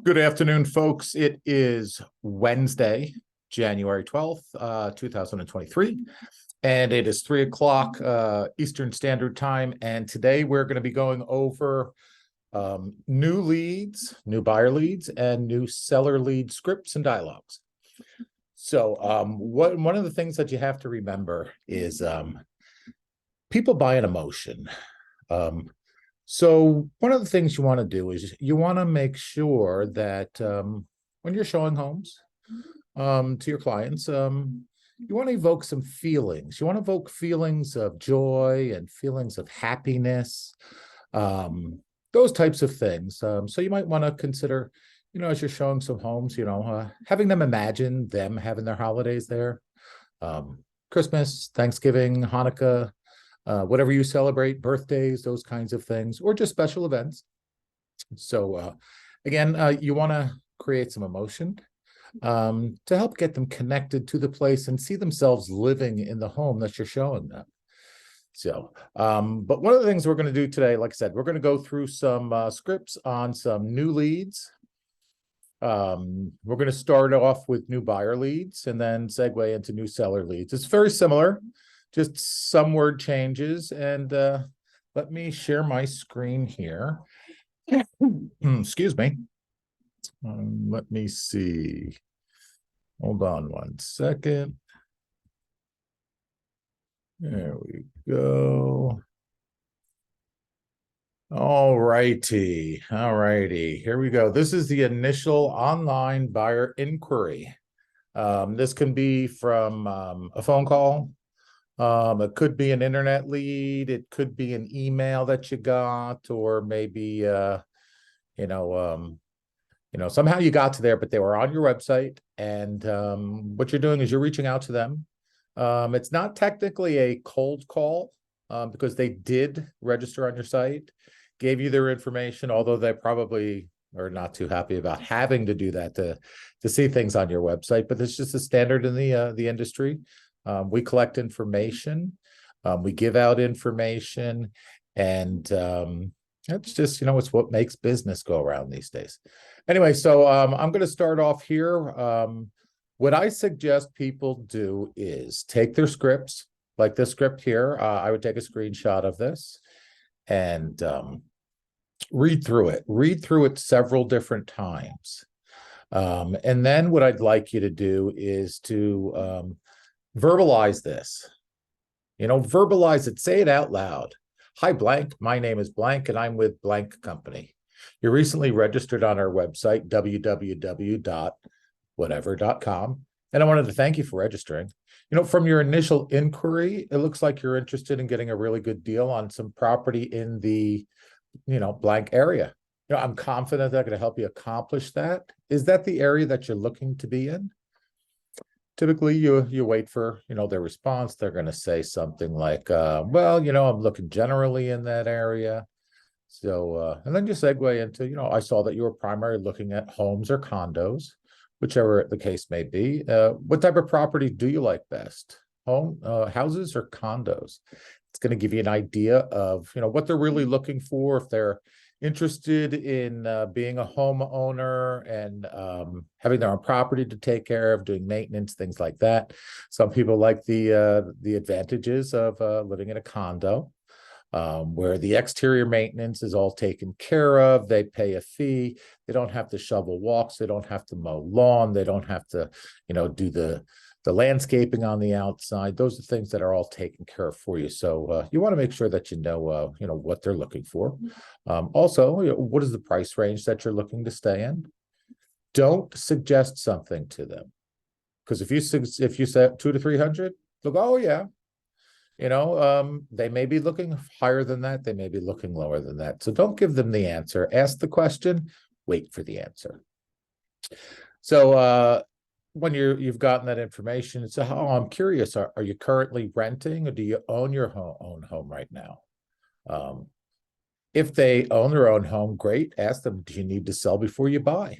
Good afternoon, folks. It is Wednesday, January 12th, 2023, and it is 3 o'clock Eastern Standard Time. And today we're going to be going over new leads, new buyer leads, and new seller lead scripts and dialogues. So one of the things that you have to remember is people buy an emotion. So one of the things you want to do is you want to make sure that when you're showing homes to your clients, you want to evoke some feelings. You want to evoke feelings of joy and feelings of happiness, those types of things. So you might want to consider, as you're showing some homes, having them imagine them having their holidays there, Christmas, Thanksgiving, Hanukkah, whatever you celebrate, birthdays, those kinds of things, or just special events. So again, you want to create some emotion to help get them connected to the place and see themselves living in the home that you're showing them. So, but one of the things we're going to do today, like I said, we're going to go through some scripts on some new leads. We're going to start off with new buyer leads and then segue into new seller leads. It's very similar, just some word changes. And let me share my screen here. Excuse me. Let me see. Hold on one second. There we go. All righty. Here we go. This is the initial online buyer inquiry. This can be from a phone call. It could be an internet lead. It could be an email that you got, or maybe, somehow you got to there, but they were on your website. And what you're doing is you're reaching out to them. It's not technically a cold call because they did register on your site, gave you their information, although they probably are not too happy about having to do that to see things on your website. But it's just a standard in the industry. We collect information, we give out information, and it's just, it's what makes business go around these days. Anyway, so I'm going to start off here. What I suggest people do is take their scripts, like this script here. I would take a screenshot of this and read through it several different times. And then what I'd like you to do is to verbalize this, verbalize it, say it out loud. Hi, blank. My name is blank, and I'm with blank company. You recently registered on our website, www.whatever.com. And I wanted to thank you for registering. From your initial inquiry, it looks like you're interested in getting a really good deal on some property in the, blank area. I'm confident that I'm going to help you accomplish that. Is that the area that you're looking to be in? Typically, you wait for, their response. They're going to say something like, well, I'm looking generally in that area. So, and then you segue into, I saw that you were primarily looking at homes or condos, whichever the case may be. What type of property do you like best? Houses or condos? It's going to give you an idea of, what they're really looking for. If they're interested in being a homeowner and having their own property to take care of, doing maintenance, things like that. Some people like the advantages of living in a condo, where the exterior maintenance is all taken care of. They pay a fee. They don't have to shovel walks. They don't have to mow lawn. They don't have to, do the landscaping on the outside. Those are things that are all taken care of for you. So you want to make sure that what they're looking for. Also, what is the price range that you're looking to stay in? Don't suggest something to them, because if you say 200 to 300, they'll go, oh yeah. They may be looking higher than that. They may be looking lower than that. So don't give them the answer. Ask the question, wait for the answer. So when you've gotten that information, it's, oh, I'm curious, are you currently renting, or do you own your own home right now? If they own their own home, great. Ask them, do you need to sell before you buy?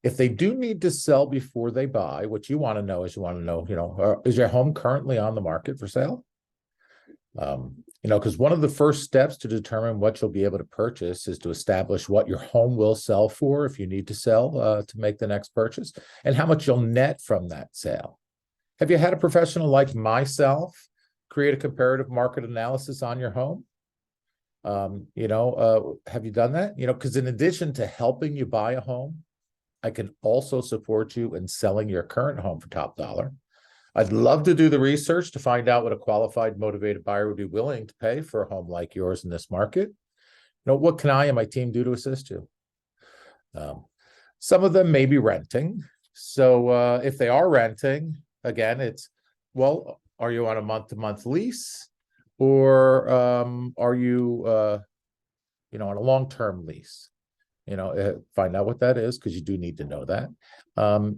If they do need to sell before they buy, what you want to know is, is your home currently on the market for sale? Because one of the first steps to determine what you'll be able to purchase is to establish what your home will sell for if you need to sell to make the next purchase, and how much you'll net from that sale. Have you had a professional like myself create a comparative market analysis on your home? Have you done that? Because in addition to helping you buy a home, I can also support you in selling your current home for top dollar. I'd love to do the research to find out what a qualified, motivated buyer would be willing to pay for a home like yours in this market. What can I and my team do to assist you? Some of them may be renting. So if they are renting, again, well, are you on a month-to-month lease, or are you, on a long-term lease? Find out what that is, because you do need to know that.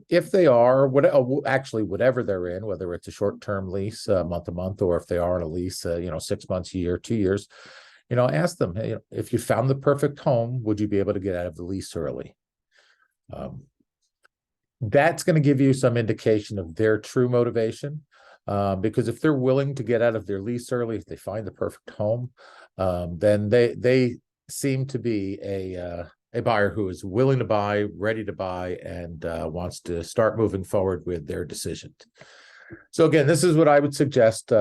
If they are, whatever they're in, whether it's a short-term lease, month to month, or if they are on a lease, 6 months, a year, 2 years, ask them, hey, if you found the perfect home, would you be able to get out of the lease early? That's going to give you some indication of their true motivation, because if they're willing to get out of their lease early, if they find the perfect home, then they seem to be a buyer who is willing to buy, ready to buy, and wants to start moving forward with their decision. So again, this is what I would suggest: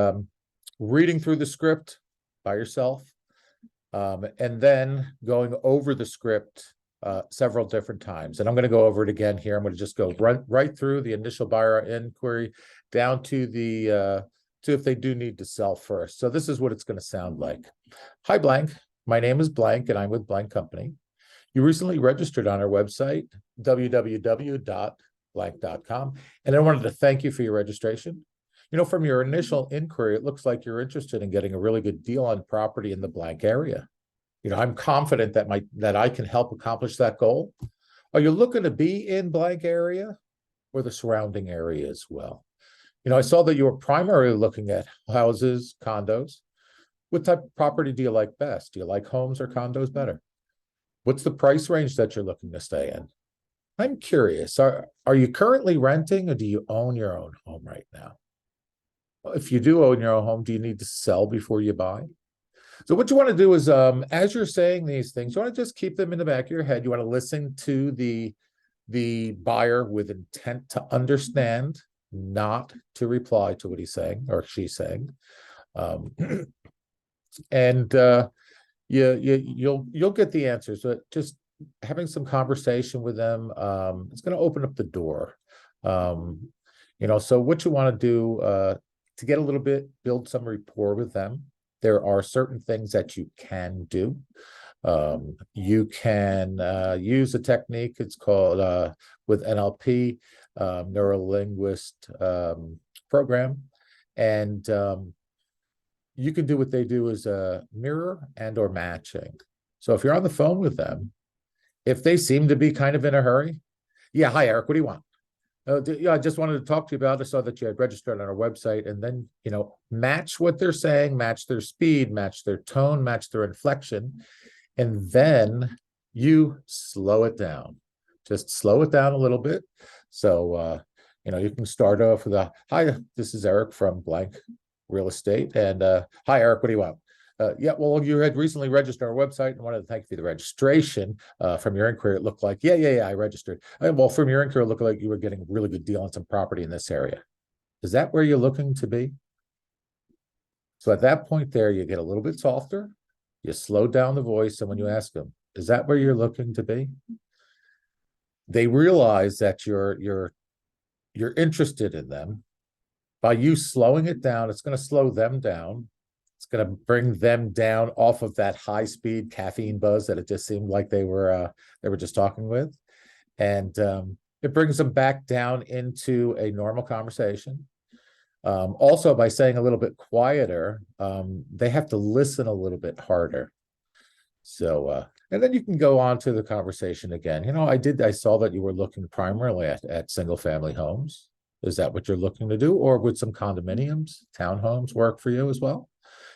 reading through the script by yourself, and then going over the script several different times. And I'm going to go over it again here. I'm going to just go right through the initial buyer inquiry down to to if they do need to sell first. So this is what it's going to sound like. Hi, blank. My name is blank, and I'm with blank company. You recently registered on our website, www.blank.com, and I wanted to thank you for your registration. From your initial inquiry, it looks like you're interested in getting a really good deal on property in the blank area. I'm confident that I can help accomplish that goal. Are you looking to be in blank area or the surrounding area as well? I saw that you were primarily looking at houses, condos. What type of property do you like best? Do you like homes or condos better? What's the price range that you're looking to stay in? I'm curious, are you currently renting, or do you own your own home right now? Well, if you do own your own home, do you need to sell before you buy? So what you want to do is, as you're saying these things, you want to just keep them in the back of your head. You want to listen to the buyer with intent to understand, not to reply to what he's saying or she's saying. And you'll get the answers. So just having some conversation with them, it's going to open up the door. So what you want to do to get a little bit, build some rapport with them. There are certain things that you can do. You can use a technique. It's called with NLP, Neuro-Linguist program, and you can do what they do is mirror and or matching. So if you're on the phone with them, if they seem to be kind of in a hurry, yeah, hi, Eric, what do you want? Yeah, I just wanted to talk to you about it. I saw that you had registered on our website, and then, match what they're saying, match their speed, match their tone, match their inflection, and then you slow it down. Just slow it down a little bit. So, you can start off with hi, this is Eric from blank real estate. And hi, Eric, what do you want? Yeah, well, you had recently registered our website and wanted to thank you for the registration. From your inquiry, it looked like, yeah, I registered. Well, from your inquiry, it looked like you were getting a really good deal on some property in this area. Is that where you're looking to be? So at that point there, you get a little bit softer, you slow down the voice, and when you ask them, is that where you're looking to be? They realize that you're interested in them. By you slowing it down, it's going to slow them down. It's going to bring them down off of that high-speed caffeine buzz that it just seemed like they were just talking with, and it brings them back down into a normal conversation. Also, by saying a little bit quieter, they have to listen a little bit harder. So, and then you can go on to the conversation again. I saw that you were looking primarily at single-family homes. Is that what you're looking to do? Or would some condominiums, townhomes work for you as well?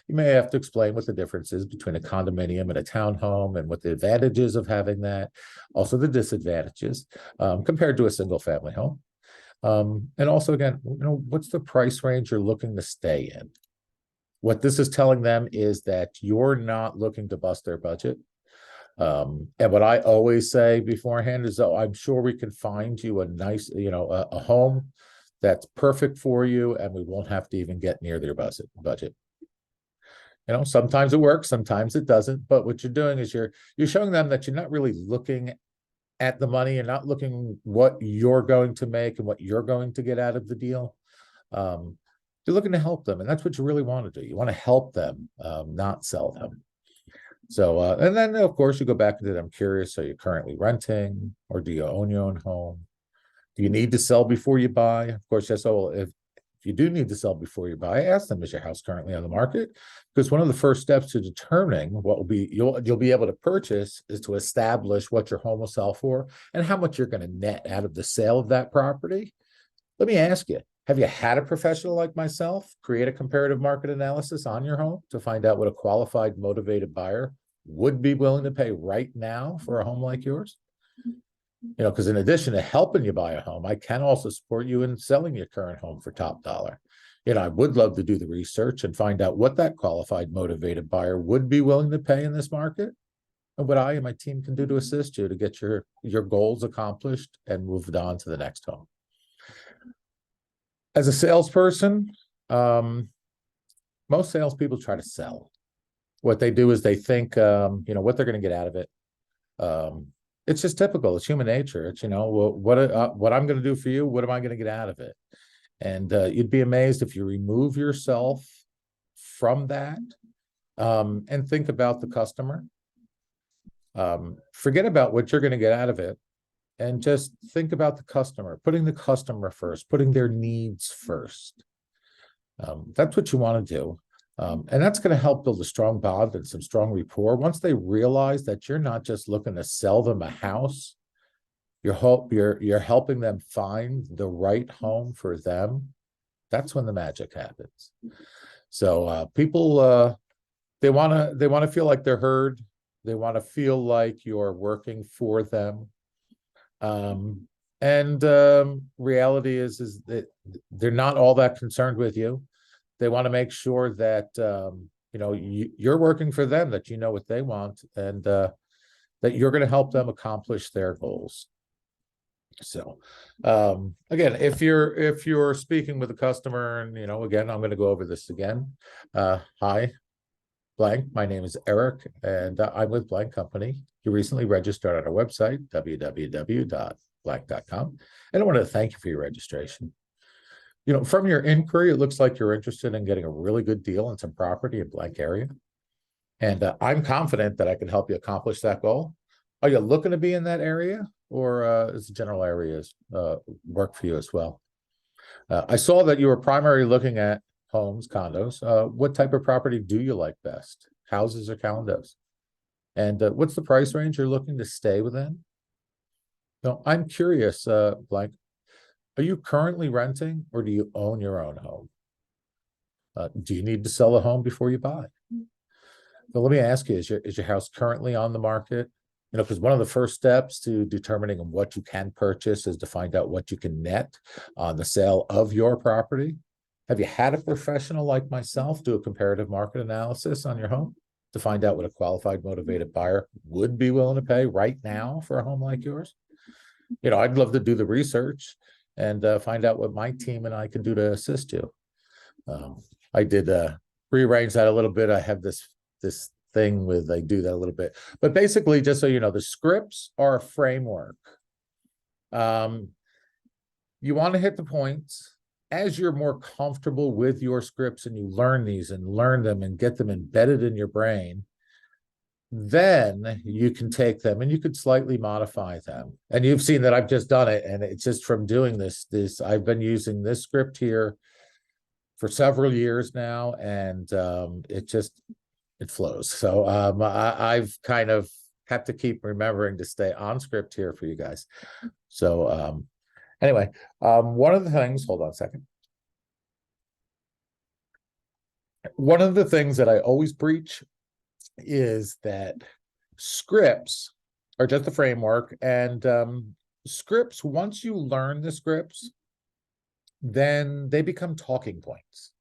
You may have to explain what the difference is between a condominium and a townhome, and what the advantages of having that, also the disadvantages compared to a single family home. And also, again, what's the price range you're looking to stay in? What this is telling them is that you're not looking to bust their budget. And what I always say beforehand is, oh, I'm sure we can find you a nice, a home that's perfect for you, and we won't have to even get near their budget. Sometimes it works, sometimes it doesn't. But what you're doing is you're showing them that you're not really looking at the money. You're not looking what you're going to make and what you're going to get out of the deal. You're looking to help them, and that's what you really want to do. You want to help them, not sell them. So, and then of course you go back into it. I'm curious, are you currently renting, or do you own your own home? Do you need to sell before you buy? Of course, yes. So if you do need to sell before you buy, ask them, is your house currently on the market? Because one of the first steps to determining what will be you'll be able to purchase is to establish what your home will sell for and how much you're going to net out of the sale of that property. Let me ask you, have you had a professional like myself create a comparative market analysis on your home to find out what a qualified, motivated buyer would be willing to pay right now for a home like yours? Because in addition to helping you buy a home, I can also support you in selling your current home for top dollar. I would love to do the research and find out what that qualified, motivated buyer would be willing to pay in this market, and what I and my team can do to assist you to get your goals accomplished and moved on to the next home. As a salesperson, most salespeople try to sell. What they do is they think, what they're going to get out of it. It's just typical. It's human nature. It's, what I'm going to do for you, what am I going to get out of it? And you'd be amazed if you remove yourself from that, and think about the customer. Forget about what you're going to get out of it, and just think about the customer, putting the customer first, putting their needs first. That's what you want to do. And that's going to help build a strong bond and some strong rapport. Once they realize that you're not just looking to sell them a house, you're helping them find the right home for them. That's when the magic happens. So people, they want to feel like they're heard. They want to feel like you're working for them. Reality is that they're not all that concerned with you. They want to make sure that you're working for them, that you know what they want, and that you're going to help them accomplish their goals. So again, if you're speaking with a customer, and again, I'm going to go over this again. Hi, blank. My name is Eric, and I'm with Blank Company. You recently registered on our website, www.blank.com, and I want to thank you for your registration. From your inquiry, it looks like you're interested in getting a really good deal on some property in Blank area. And I'm confident that I can help you accomplish that goal. Are you looking to be in that area, or is the general areas work for you as well? I saw that you were primarily looking at homes, condos. What type of property do you like best? Houses or condos? And what's the price range you're looking to stay within? I'm curious, Blank. Are you currently renting, or do you own your own home? Do you need to sell a home before you buy? But let me ask you, is your house currently on the market? Because one of the first steps to determining what you can purchase is to find out what you can net on the sale of your property. Have you had a professional like myself do a comparative market analysis on your home to find out what a qualified, motivated buyer would be willing to pay right now for a home like yours? I'd love to do the research and find out what my team and I can do to assist you. I did rearrange that a little bit. I have this thing with, I do that a little bit, but basically, just so you know, the scripts are a framework. You want to hit the points. As you're more comfortable with your scripts and you learn these and learn them and get them embedded in your brain, then you can take them and you could slightly modify them. And you've seen that I've just done it, and it's just from doing this I've been using this script here for several years now, and it flows. So I've kind of have to keep remembering to stay on script here for you guys. So anyway, one of the things, hold on a second. One of the things that I always preach is that scripts are just a framework, and scripts, once you learn the scripts, then they become talking points.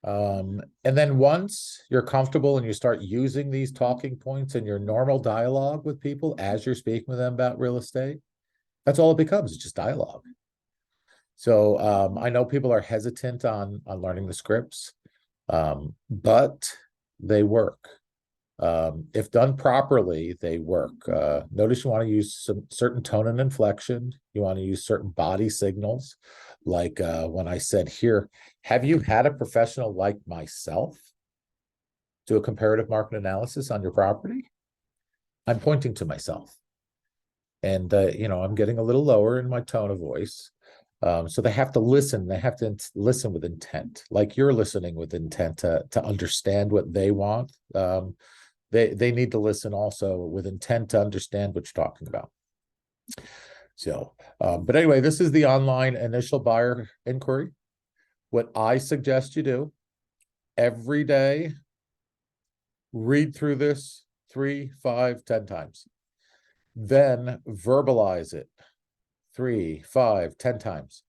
And then once you're comfortable and you start using these talking points in your normal dialogue with people as you're speaking with them about real estate, that's all it becomes. It's just dialogue. So I know people are hesitant on learning the scripts, but they work. If done properly, they work. Notice you want to use some certain tone and inflection. You want to use certain body signals. Like when I said here, have you had a professional like myself do a comparative market analysis on your property? I'm pointing to myself. And, I'm getting a little lower in my tone of voice. So they have to listen. They have to listen with intent, like you're listening with intent to understand what they want. They need to listen also with intent to understand what you're talking about. So, but anyway, this is the online initial buyer inquiry. What I suggest you do every day, read through this 3, 5, 10 times. Then verbalize it 3, 5, 10 times.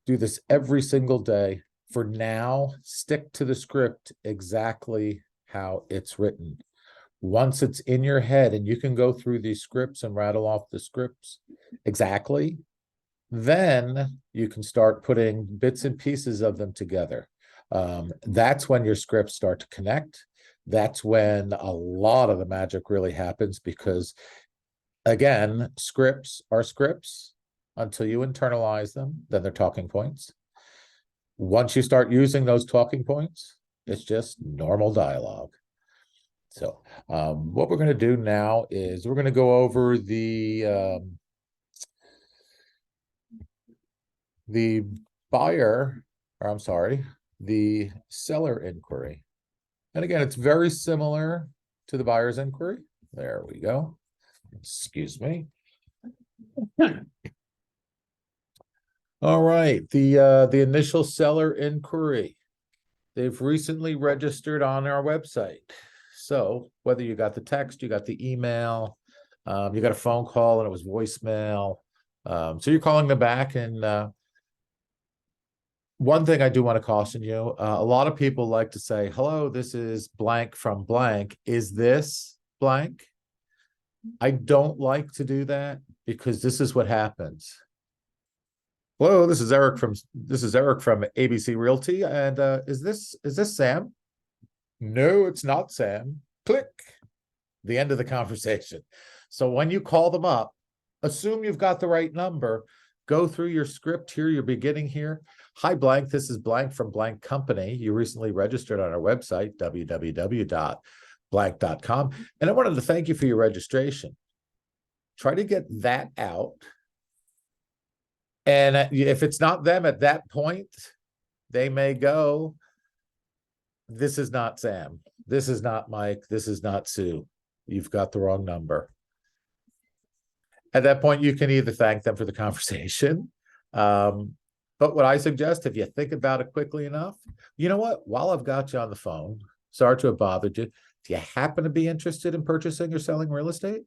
Do this every single day. For now, stick to the script exactly how it's written. Once it's in your head and you can go through these scripts and rattle off the scripts exactly, then you can start putting bits and pieces of them together. That's when your scripts start to connect. That's when a lot of the magic really happens, because again, scripts are scripts until you internalize them, then they're talking points. Once you start using those talking points, it's just normal dialogue. So what we're going to do now is we're going to go over the buyer, or I'm sorry, the seller inquiry. And again, it's very similar to the buyer's inquiry. There we go. Excuse me. All right, the initial seller inquiry. They've recently registered on our website. So whether you got the text, you got the email, you got a phone call and it was voicemail. So you're calling them back. And one thing I do want to caution you, a lot of people like to say, hello, this is blank from blank. Is this blank? I don't like to do that, because this is what happens. Hello, this is Eric from ABC Realty, and is this Sam? No, it's not Sam. Click. The end of the conversation. So when you call them up, assume you've got the right number. Go through your script here, your beginning here. Hi, blank. This is blank from blank company. You recently registered on our website, www.blank.com. And I wanted to thank you for your registration. Try to get that out. And if it's not them at that point, they may go, this is not Sam. This is not Mike. This is not Sue. You've got the wrong number. At that point, you can either thank them for the conversation. But what I suggest, if you think about it quickly enough, you know what? While I've got you on the phone, sorry to have bothered you, do you happen to be interested in purchasing or selling real estate?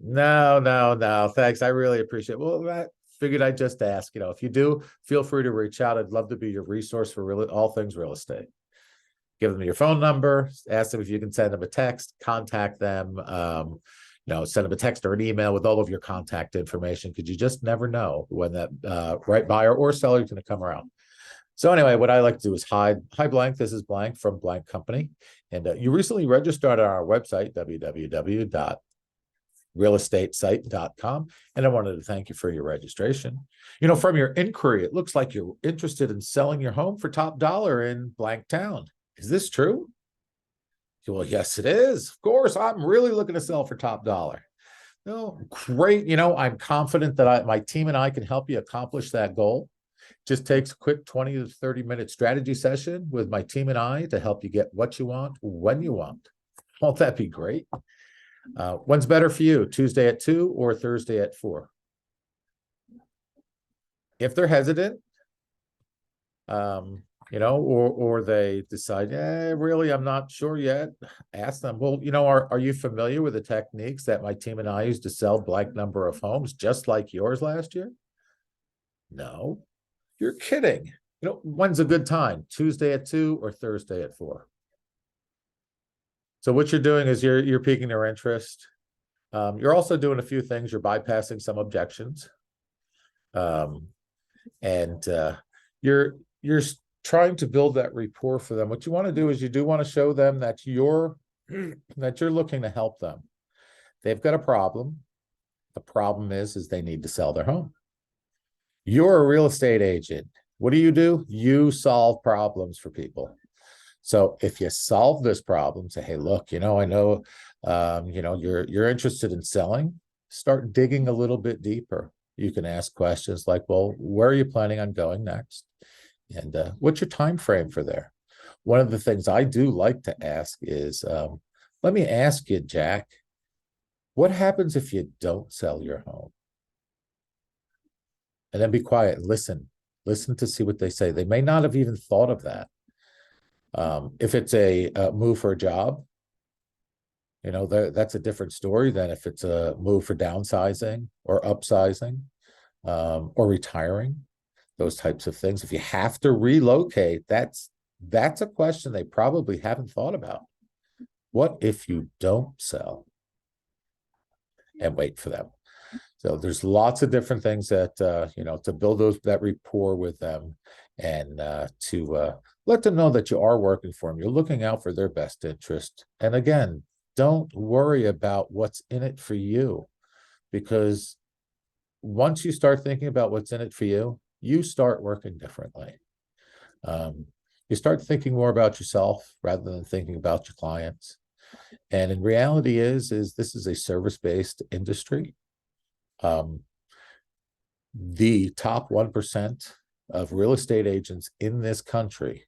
No, thanks. I really appreciate it. Well, I figured I'd just ask. If you do, feel free to reach out. I'd love to be your resource for all things real estate. Give them your phone number, ask them if you can send them a text, contact them, send them a text or an email with all of your contact information, because you just never know when that right buyer or seller is going to come around. So anyway, what I like to do is hi blank. This is blank from blank company. And you recently registered on our website, www.realestatesite.com. And I wanted to thank you for your registration. From your inquiry, it looks like you're interested in selling your home for top dollar in blank town. Is this true? Well, yes, it is. Of course, I'm really looking to sell for top dollar. No, great. I'm confident that my team and I can help you accomplish that goal. Just takes a quick 20 to 30-minute strategy session with my team and I to help you get what you want, when you want. Won't that be great? When's better for you, Tuesday at 2 or Thursday at 4? If they're hesitant, or they decide, really, I'm not sure yet, ask them, well, are you familiar with the techniques that my team and I used to sell blank number of homes just like yours last year? No, you're kidding. When's a good time? Tuesday at 2 or Thursday at 4? So what you're doing is you're piquing their interest. You're also doing a few things. You're bypassing some objections. And you're trying to build that rapport for them. What you want to do is you do want to show them that you're looking to help them. They've got a problem. The problem is they need to sell their home. You're a real estate agent. What do? You solve problems for people. So if you solve this problem, say, hey, look, I know, you're interested in selling, start digging a little bit deeper. You can ask questions like, well, where are you planning on going next? And what's your time frame for there? One of the things I do like to ask is, let me ask you, Jack, what happens if you don't sell your home? And then be quiet and listen to see what they say. They may not have even thought of that. If it's a move for a job, that's a different story than if it's a move for downsizing or upsizing, or retiring, those types of things. If you have to relocate, that's a question they probably haven't thought about. What if you don't sell? And wait for them. So there's lots of different things that, to build that rapport with them, and to let them know that you are working for them. You're looking out for their best interest. And again, don't worry about what's in it for you, because once you start thinking about what's in it for you, you start working differently. You start thinking more about yourself rather than thinking about your clients. And in reality is this is a service-based industry. The top 1% of real estate agents in this country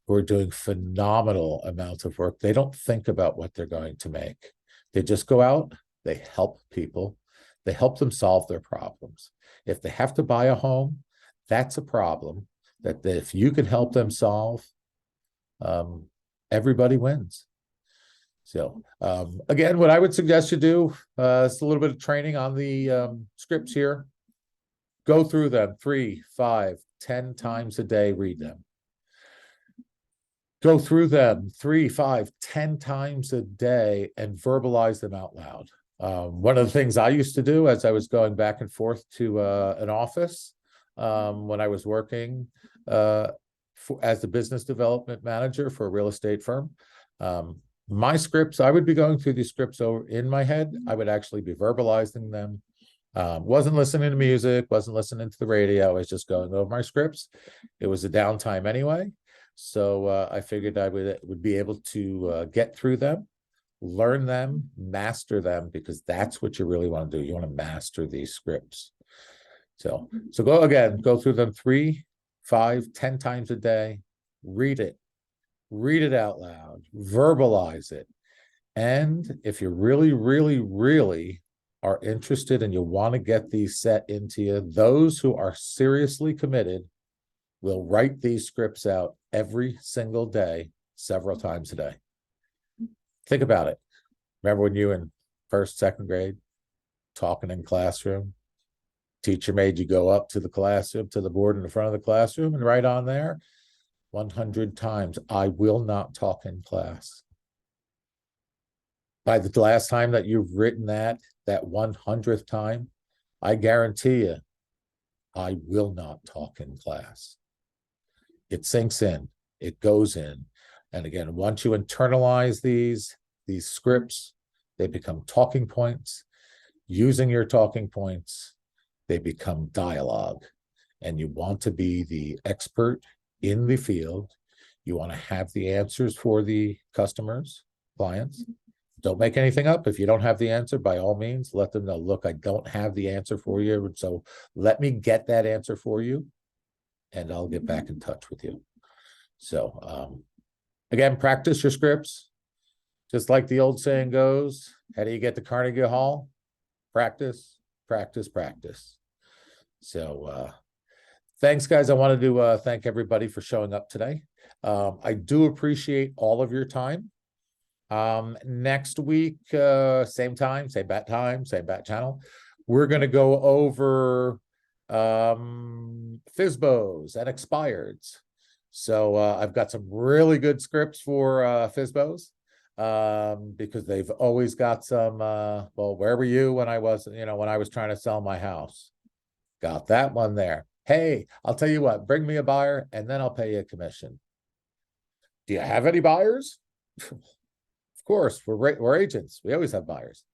who are doing phenomenal amounts of work, they don't think about what they're going to make. They just go out, they help people, they help them solve their problems. If they have to buy a home, that's a problem that if you can help them solve, everybody wins. So again, what I would suggest you do is a little bit of training on the scripts here. Go through them 3, 5, 10 times a day, read them. Go through them 3, 5, 10 times a day and verbalize them out loud. One of the things I used to do as I was going back and forth to an office when I was working as the business development manager for a real estate firm, my scripts, I would be going through these scripts over in my head. I would actually be verbalizing them. Wasn't listening to music, wasn't listening to the radio. I was just going over my scripts. It was a downtime anyway. So I figured I would be able to get through them, learn them, master them, because that's what you really want to do. You want to master these scripts. So go through them 3, 5, 10 times a day, read it out loud, verbalize it. And if you really, really, really are interested and you want to get these set into you, those who are seriously committed will write these scripts out every single day, several times a day. Think about it. Remember when you in first, second grade, talking in classroom, teacher made you go up to the classroom, to the board in the front of the classroom and write on there 100 times, I will not talk in class. By the last time that you've written that 100th time, I guarantee you, I will not talk in class. It sinks in, it goes in. And again, once you internalize these scripts, they become talking points. Using your talking points, they become dialogue. And you want to be the expert in the field. You want to have the answers for the customers, clients. Don't make anything up. If you don't have the answer, by all means, let them know, look, I don't have the answer for you. So let me get that answer for you and I'll get back in touch with you. So again, practice your scripts. Just like the old saying goes, how do you get to Carnegie Hall? Practice, practice, practice. So thanks, guys. I wanted to thank everybody for showing up today. I do appreciate all of your time. Next week, same time, same bat channel. We're going to go over FSBOs and expireds. So I've got some really good scripts for FSBOs, because they've always got some well, where were you when I was, when I was trying to sell my house? Got that one there. Hey, I'll tell you what, bring me a buyer and then I'll pay you a commission. Do you have any buyers? Of course, we're agents. We always have buyers.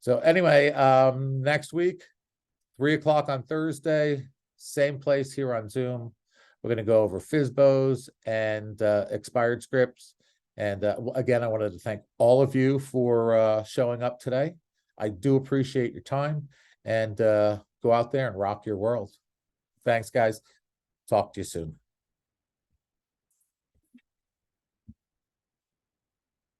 So anyway, next week, 3 o'clock on Thursday, same place here on Zoom. We're going to go over FSBOs and expired scripts. And again, I wanted to thank all of you for showing up today. I do appreciate your time, and go out there and rock your world. Thanks, guys. Talk to you soon.